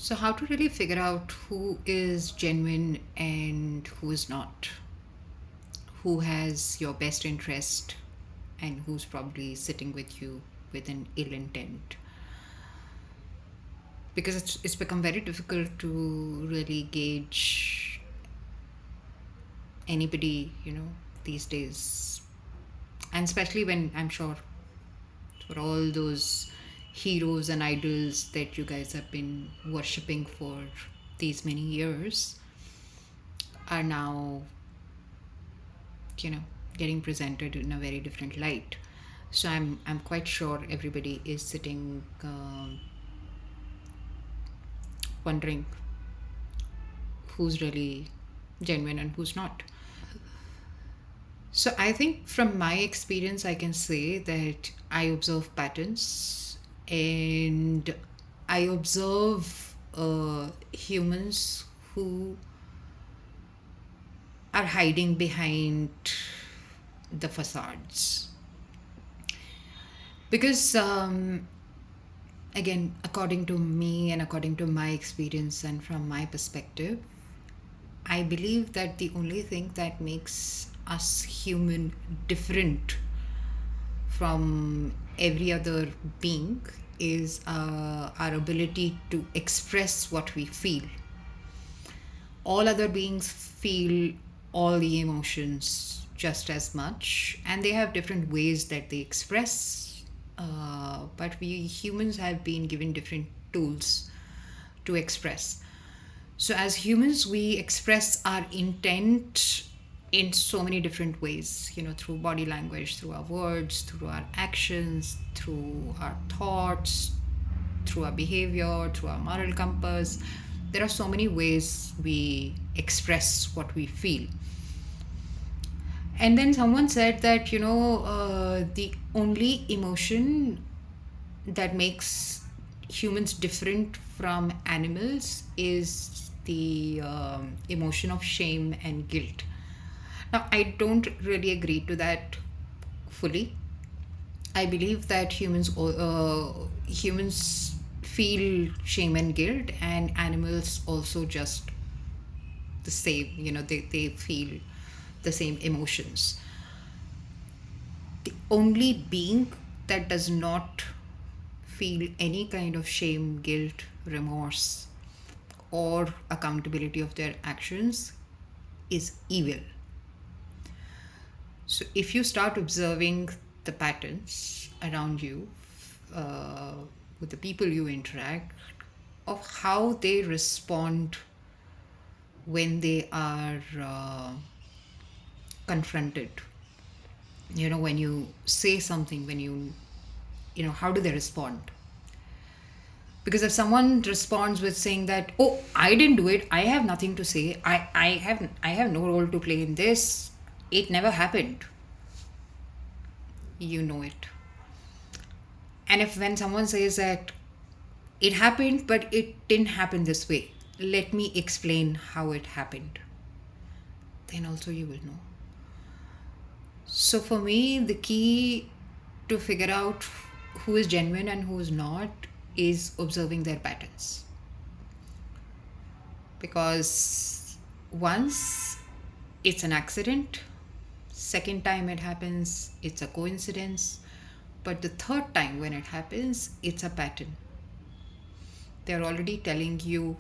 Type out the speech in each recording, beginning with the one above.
So, how to really figure out who is genuine and who is not? Who has your best interest and who's probably sitting with you with an ill intent? Because it's become very difficult to really gauge anybody, these days. And especially when I'm sure for all those heroes and idols that you guys have been worshipping for these many years are now, you know, getting presented in a very different light. So I'm quite sure everybody is sitting wondering who's really genuine and who's not. So I think from my experience, I can say that I observe patterns and I observe humans who are hiding behind the facades. Because, again, according to me and according to my experience and from my perspective, I believe that the only thing that makes us human different from every other being is our ability to express what we feel. All other beings feel all the emotions just as much, and they have different ways that they express. But we humans have been given different tools to express. So, as humans, we express our intent in so many different ways, through body language, through our words, through our actions, through our thoughts, through our behavior, through our moral compass. There are so many ways we express what we feel. And then someone said that, the only emotion that makes humans different from animals is the emotion of shame and guilt. Now, I don't really agree to that fully. I believe that humans feel shame and guilt, and animals also just the same. They feel the same emotions. The only being that does not feel any kind of shame, guilt, remorse, or accountability of their actions is evil. So if you start observing the patterns around you, uh, with the people you interact, of how they respond when they are confronted, when you say something, how do they respond? Because if someone responds with saying that, oh, I didn't do it, I have nothing to say, I have no role to play in this, it never happened, you know it. And if when someone says that it happened but it didn't happen this way, let me explain how it happened, then also you will know. So for me, the key to figure out who is genuine and who is not is observing their patterns. Because once it's an accident, second time it happens, it's a coincidence, but the third time when it happens, it's a pattern. They're already telling you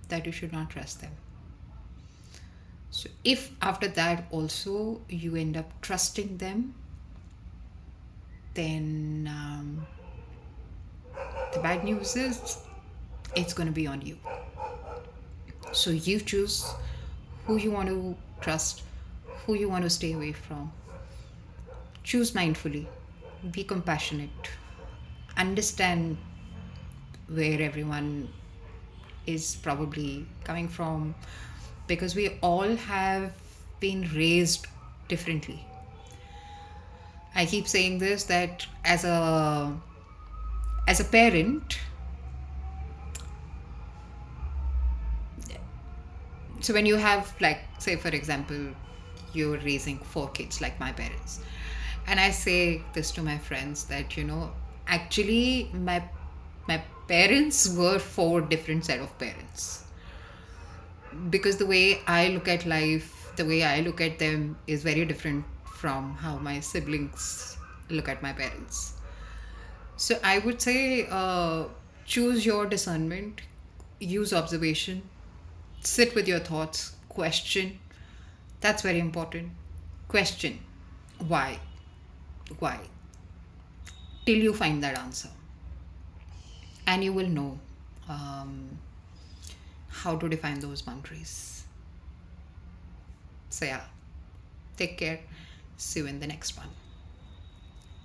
that you should not trust them. So if after that also you end up trusting them, then the bad news is it's going to be on you. So you choose who you want to trust, who you want to stay away from. Choose mindfully, be compassionate, understand where everyone is probably coming from, because we all have been raised differently. I keep saying this, that as a parent, so when you have, like, say for example, you're raising 4 kids like my parents, and I say this to my friends that, actually, my My parents were four different set of parents, because the way I look at life, the way I look at them is very different from how my siblings look at my parents. So I would say, choose your discernment, use observation, sit with your thoughts, question. That's very important. Question why, why, till you find that answer, and you will know um, how to define those boundaries. So, yeah, take care. See you in the next one.